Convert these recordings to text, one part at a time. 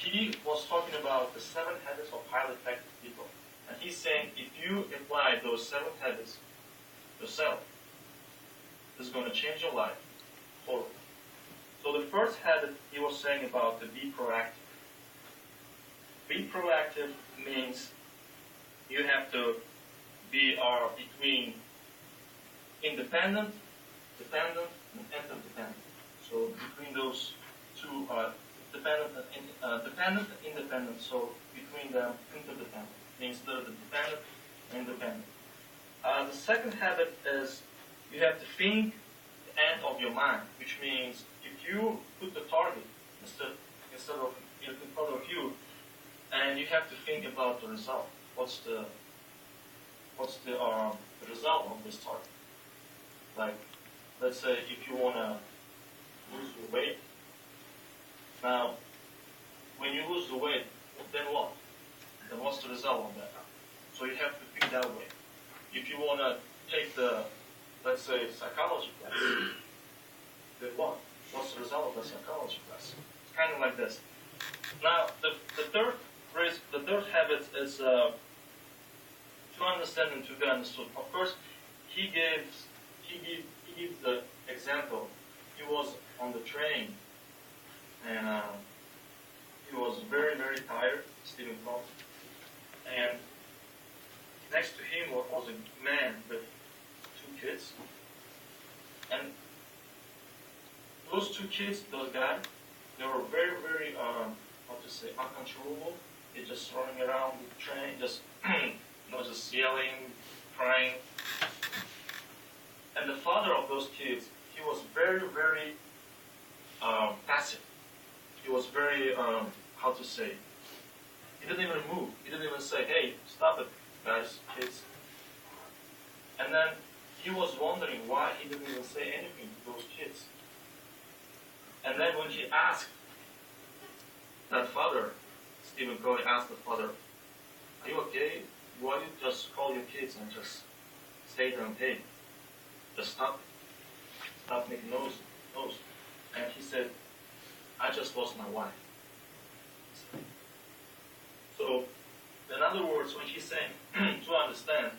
he was talking about the 7 habits of highly effective people. And he's saying if you apply those 7 habits yourself, this is going to change your life totally. So the first habit he was saying about the be proactive. Be proactive means you have to be between independent, dependent, and interdependent. So between those two dependent and independent. So between them, interdependent means the dependent and independent. The second habit is you have to think the end of your mind, which means if you put the target instead of in front of you, and you have to think about the result. What's the result of this target? Like, let's say if you want to lose your weight. Now, when you lose the weight, then what? Then what's the result of that? So you have to think that way. If you want to take the, let's say, psychology class, then what? What's the result of the psychology class? It's kind of like this. Now, the third habit is to understand and to be understood. Of course, he gives the example. He was on the train, and he was very, very tired, Stephen Paul. And next to him was a man with 2 kids. And those 2 kids, those guys, they were very, very, uncontrollable. They're just running around the train, just, just yelling, crying. And the father of those kids, he was very, very passive. He was very, he didn't even move. He didn't even say, hey, stop it, guys, kids. And then he was wondering why he didn't even say anything to those kids. And then when he asked that father, Stephen Covey asked the father, are you okay? Why don't you just call your kids and just say to them, hey, just stop making noise. And he said, I just lost my wife. So, in other words, when he's saying to understand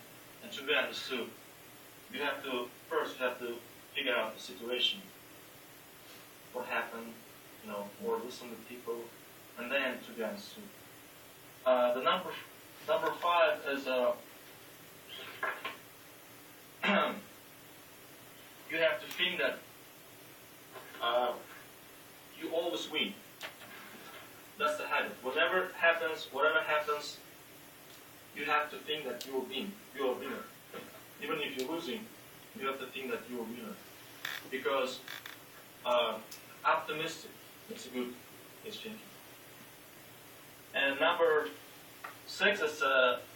and to be understood, you have to figure out the situation, what happened, or listen to people, and then to be understood. The number 5 is you have to think that you always win. That's the habit. Whatever happens, you have to think that you will win. You are a winner. Even if you're losing, you have to think that you're a winner. Because optimistic is good is thinking. And number 6 is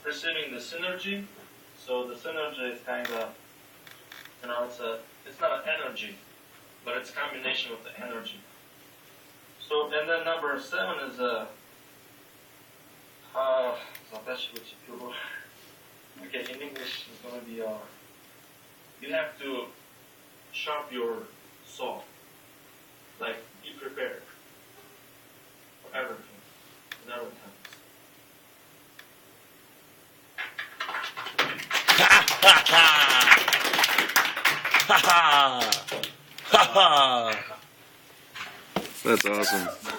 perceiving the synergy. So the synergy is kind of, it's not an energy, but it's a combination of the energy. So, and then number 7 is okay, in English it's going to be, you have to sharp your saw. Like, be prepared for everything, whenever it happens. That's awesome.